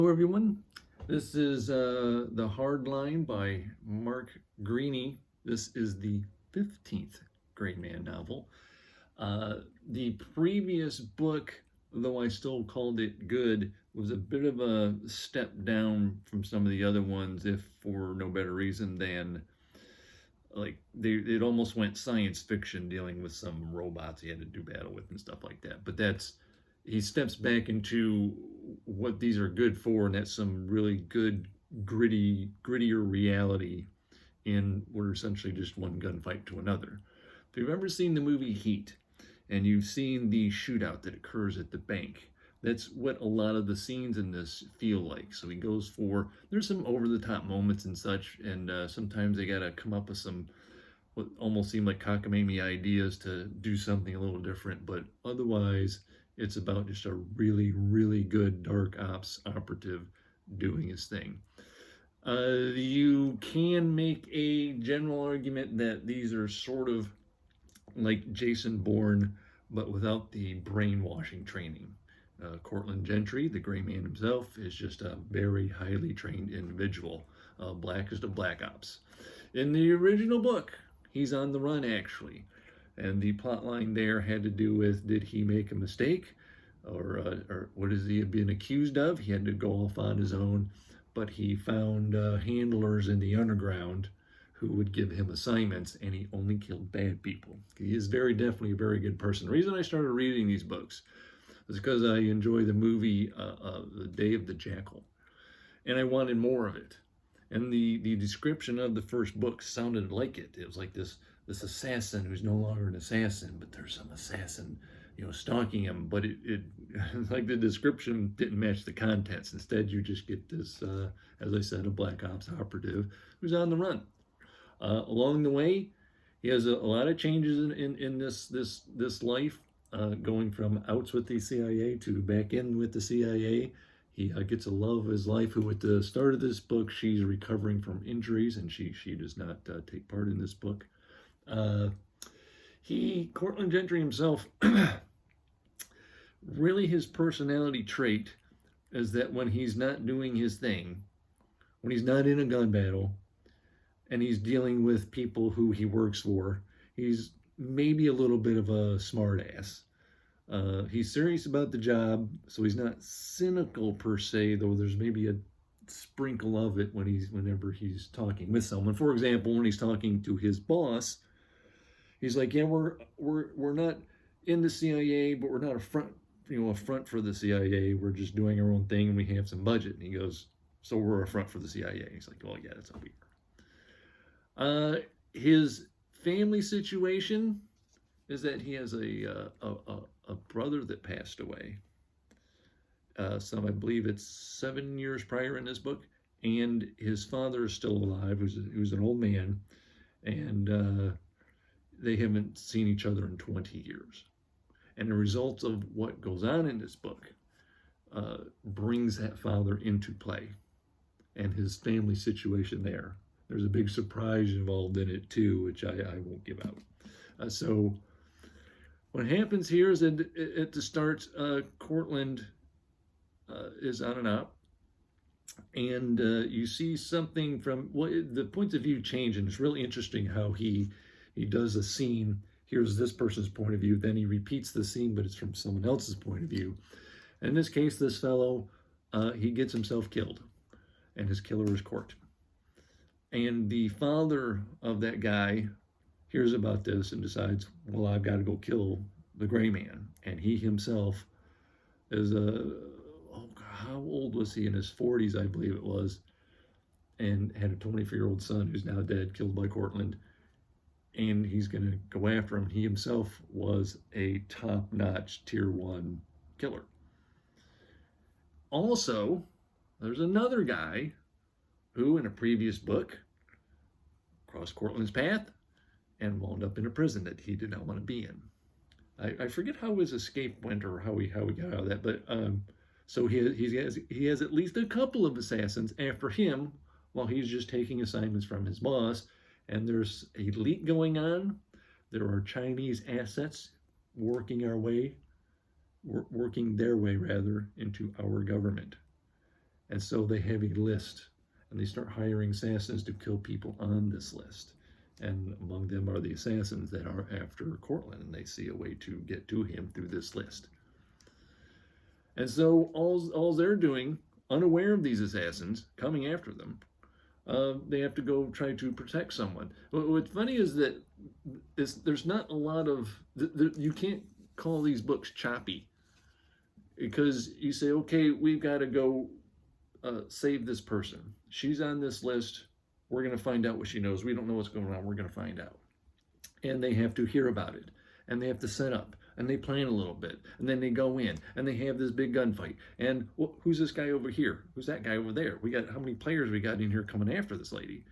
Hello everyone, this is The Hard Line by Mark Greaney. This is the 15th Gray Man novel. The previous book, though I still called it good, was a bit of a step down from some of the other ones, if for no better reason than it almost went science fiction, dealing with some robots he had to do battle with and stuff like that. But he steps back into what these are good for, and that's some really good grittier reality in what are essentially just one gunfight to another. If you've ever seen the movie Heat and you've seen the shootout that occurs at the bank, that's what a lot of the scenes in this feel like. So he goes for, there's some over the top moments and such, and sometimes they gotta come up with some what almost seem like cockamamie ideas to do something a little different, but otherwise it's about just a really good dark ops operative doing his thing. You can make a general argument that these are sort of like Jason Bourne, but without the brainwashing training. Cortland Gentry, the Gray Man himself, is just a very highly trained individual, blackest of black ops. In the original book, he's on the run actually, and the plot line there had to do with, did he make a mistake, or what is he been accused of? He had to go off on his own, but he found handlers in the underground who would give him assignments, and he only killed bad people. He is very definitely a very good person. The reason I started reading these books is because I enjoy the movie The Day of the Jackal, and I wanted more of it. And the description of the first book sounded like it. It was like this assassin who's no longer an assassin, but there's some assassin, stalking him. But it like the description didn't match the contents. Instead, you just get this, as I said, a black ops operative who's on the run. Along the way, he has a lot of changes in this life, going from outs with the CIA to back in with the CIA. He gets a love of his life, who at the start of this book, she's recovering from injuries, and she does not take part in this book. Cortland Gentry himself, really his personality trait is that when he's not doing his thing, when he's not in a gun battle, and he's dealing with people who he works for, he's maybe a little bit of a smartass. He's serious about the job, so he's not cynical per se, though there's maybe a sprinkle of it whenever he's talking with someone. For example, when he's talking to his boss, he's like, "Yeah, we're not in the CIA, but we're not a front for the CIA. We're just doing our own thing, and we have some budget." And he goes, "So we're a front for the CIA?" He's like, "Well, yeah, that's how we are." His family situation is that he has a brother that passed away. I believe it's 7 years prior in this book, and his father is still alive, who's an old man, and they haven't seen each other in 20 years. And the result of what goes on in this book brings that father into play and his family situation there. There's a big surprise involved in it too, which I won't give out. So what happens here is that at the start, Cortland is on an op, and you see something from the points of view change, and it's really interesting how he does a scene. Here's this person's point of view, then he repeats the scene, but it's from someone else's point of view. In this case, this fellow, he gets himself killed, and his killer is Court. And the father of that guy hears about this and decides, well, I've got to go kill the Gray Man. And he himself is how old was he? In his 40s, I believe it was, and had a 24-year-old son who's now dead, killed by Cortland. And he's going to go after him. He himself was a top-notch Tier 1 killer. Also, there's another guy who, in a previous book, crossed Cortland's path and wound up in a prison that he did not want to be in. I forget how his escape went or how he got out of that, but so he has at least a couple of assassins after him while he's just taking assignments from his boss. And there's a leak going on. There are Chinese assets working their way rather into our government. And so they have a list, and they start hiring assassins to kill people on this list. And among them are the assassins that are after Cortland, and they see a way to get to him through this list. And so all they're doing, unaware of these assassins coming after them, they have to go try to protect someone. What's funny is that there's not a lot of, you can't call these books choppy, because you say, okay, we've got to go save this person. She's on this list. We're going to find out what she knows. We don't know what's going on. We're going to find out. And they have to hear about it, and they have to set up, and they plan a little bit, and then they go in, and they have this big gunfight. And who's this guy over here? Who's that guy over there? We got, how many players we got in here coming after this lady?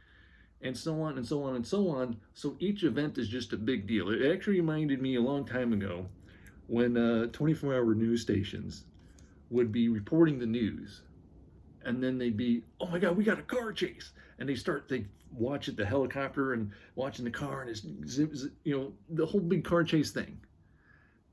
And so on and so on and so on. So each event is just a big deal. It actually reminded me a long time ago when 24-hour news stations would be reporting the news, and then they'd be, oh my God, we got a car chase. And they watch it, the helicopter, and watching the car, and it's, you know, the whole big car chase thing.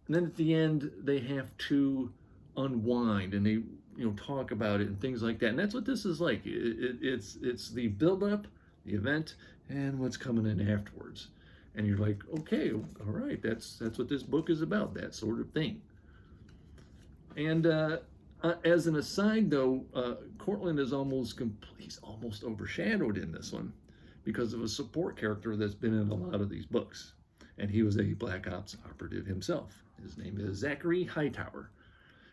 And then at the end, they have to unwind, and they, you know, talk about it and things like that. And that's what this is like. It's the build-up, the event, and what's coming in afterwards. And you're like, okay, all right, that's what this book is about, that sort of thing. And as an aside, though, Cortland is he's almost overshadowed in this one because of a support character that's been in a lot of these books. And he was a Black Ops operative himself. His name is Zachary Hightower.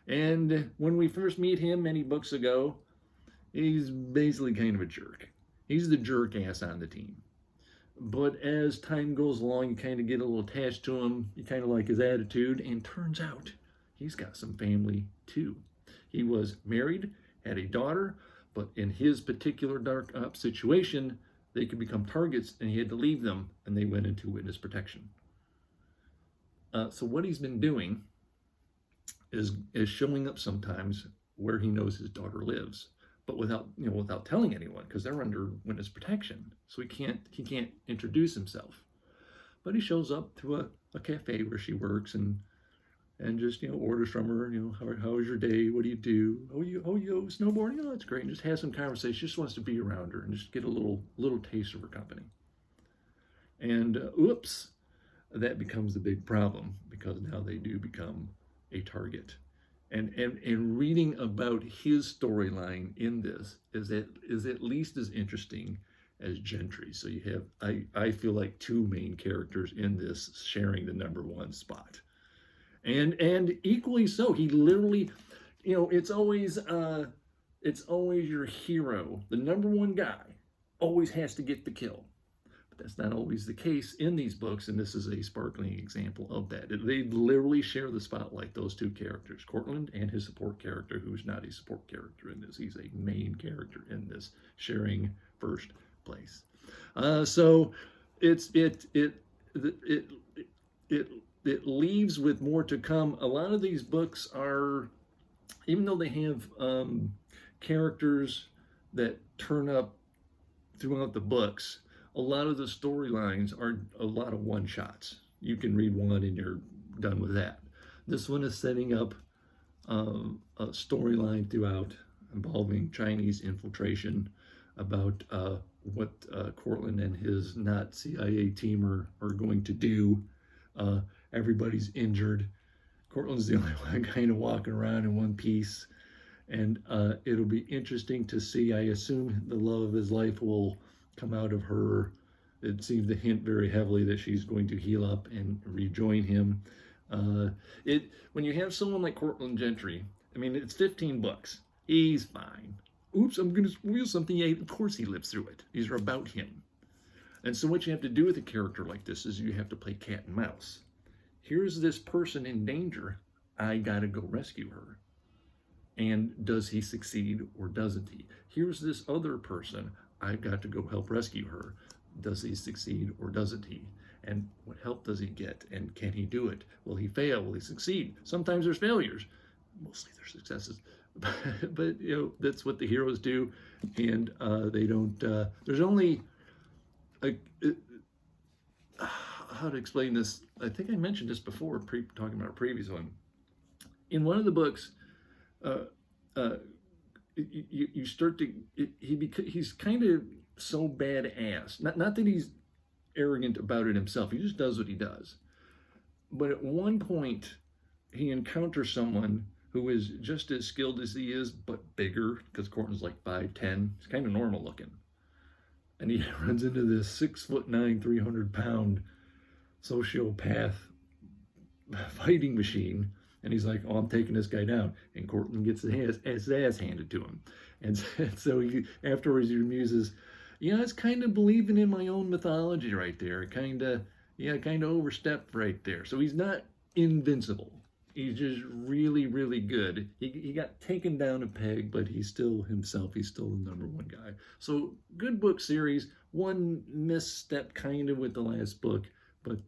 And when we first meet him many books ago, he's basically kind of a jerk. He's the jerk ass on the team. But as time goes along, you kind of get a little attached to him. You kind of like his attitude, and turns out he's got some family too. He was married, had a daughter, but in his particular dark ops situation, they could become targets, and he had to leave them, and they went into witness protection. So what he's been doing is showing up sometimes where he knows his daughter lives, but without telling anyone, because they're under witness protection. So he can't introduce himself. But he shows up to a cafe where she works, and just, you know, orders from her, you know, how was your day? What do you do? Oh, you snowboarding? Oh, that's great. And just has some conversation. Just wants to be around her and just get a little taste of her company. And oops, that becomes the big problem, because now they do become a target. And reading about his storyline in this is at least as interesting as Gentry. So you have, I feel like, two main characters in this sharing the #1 spot. And equally so, he literally, you know, it's always your hero, the #1 guy, always has to get the kill. But that's not always the case in these books, and this is a sparkling example of that. They literally share the spotlight, those two characters, Cortland and his support character, who's not a support character in this. He's a main character in this, sharing first place. So it leaves with more to come. A lot of these books are, even though they have characters that turn up throughout the books, a lot of the storylines are a lot of one-shots. You can read one and you're done with that. This one is setting up a storyline throughout involving Chinese infiltration, about what Cortland and his not CIA team are going to do. Everybody's injured. Cortland's the only one kind of walking around in one piece. And it'll be interesting to see. I assume the love of his life will come out of her. It seems to hint very heavily that she's going to heal up and rejoin him. When you have someone like Cortland Gentry, I mean, it's 15 books. He's fine. Oops, I'm going to spoil something. Yeah, of course he lives through it. These are about him. And so what you have to do with a character like this is you have to play cat and mouse. Here's this person in danger. I got to go rescue her. And does he succeed or doesn't he? Here's this other person. I've got to go help rescue her. Does he succeed or doesn't he? And what help does he get? And can he do it? Will he fail? Will he succeed? Sometimes there's failures. Mostly there's successes. But you know, that's what the heroes do. And they don't, there's only, how to explain this? I think I mentioned this before, talking about a previous one. In one of the books, you start to, he's kind of so badass. Not that he's arrogant about it himself. He just does what he does. But at one point, he encounters someone who is just as skilled as he is, but bigger, because Courtney's like 5'10". He's kind of normal looking. And he runs into this 6'9", 300-pound sociopath fighting machine. And he's like, oh, I'm taking this guy down. And Courtney gets his ass handed to him. And so he afterwards he muses, yeah, it's kind of believing in my own mythology right there. Kind of overstepped right there. So he's not invincible. He's just really, really good. He got taken down a peg, but he's still himself. He's still the #1 guy. So good book series. One misstep kind of with the last book, but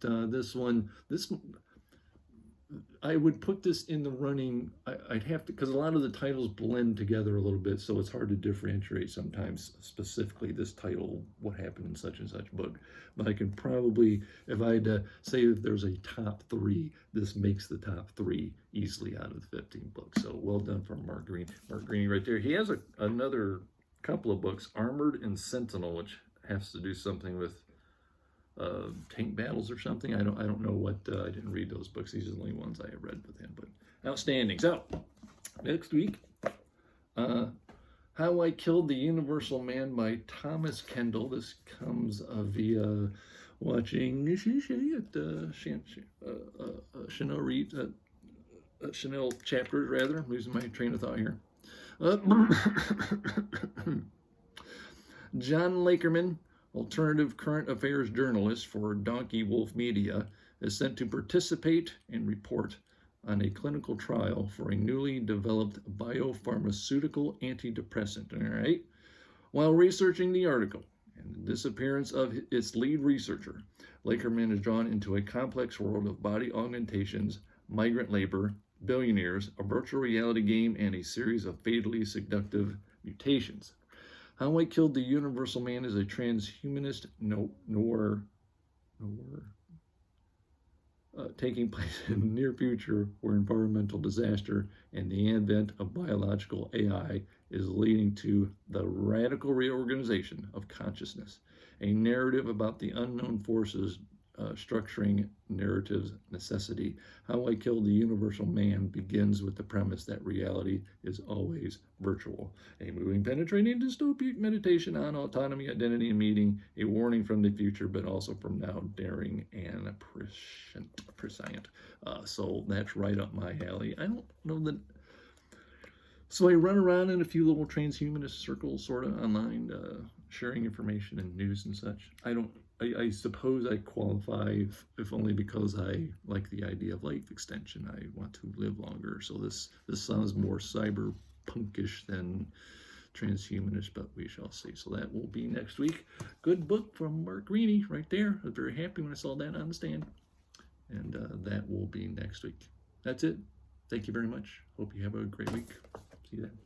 I would put this in the running. I'd have to, because a lot of the titles blend together a little bit, so it's hard to differentiate sometimes specifically this title, what happened in such and such book. But I can probably, if I had to say if there's a top 3, this makes the top 3 easily out of the 15 books. So well done from Mark Greaney. Mark Greaney right there. He has another couple of books, Armored and Sentinel, which has to do something with tank battles or something. I don't know what. I didn't read those books. These are the only ones I have read with him, but outstanding. So next week, How I Killed the Universal Man by Thomas Kendall. This comes via watching Chanel chapters, rather. I'm losing my train of thought here. John Lakerman, alternative current affairs journalist for Donkey Wolf Media, is sent to participate and report on a clinical trial for a newly developed biopharmaceutical antidepressant. All right. While researching the article and the disappearance of its lead researcher, Lakerman is drawn into a complex world of body augmentations, migrant labor, billionaires, a virtual reality game, and a series of fatally seductive mutations. How I Killed the Universal Man is a transhumanist noir taking place in the near future, where environmental disaster and the advent of biological AI is leading to the radical reorganization of consciousness. A narrative about the unknown forces structuring narrative's necessity. How I Killed the Universal Man begins with the premise that reality is always virtual. A moving, penetrating dystopic meditation on autonomy, identity, and meaning. A warning from the future, but also from now, daring and prescient. So that's right up my alley. I don't know that. So I run around in a few little transhumanist circles, sort of online, sharing information and news and such. I suppose I qualify if only because I like the idea of life extension. I want to live longer. So this sounds more cyberpunkish than transhumanist, but we shall see. So that will be next week. Good book from Mark Greaney right there. I was very happy when I saw that on the stand. And that will be next week. That's it. Thank you very much. Hope you have a great week. See you then.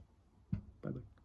Bye-bye.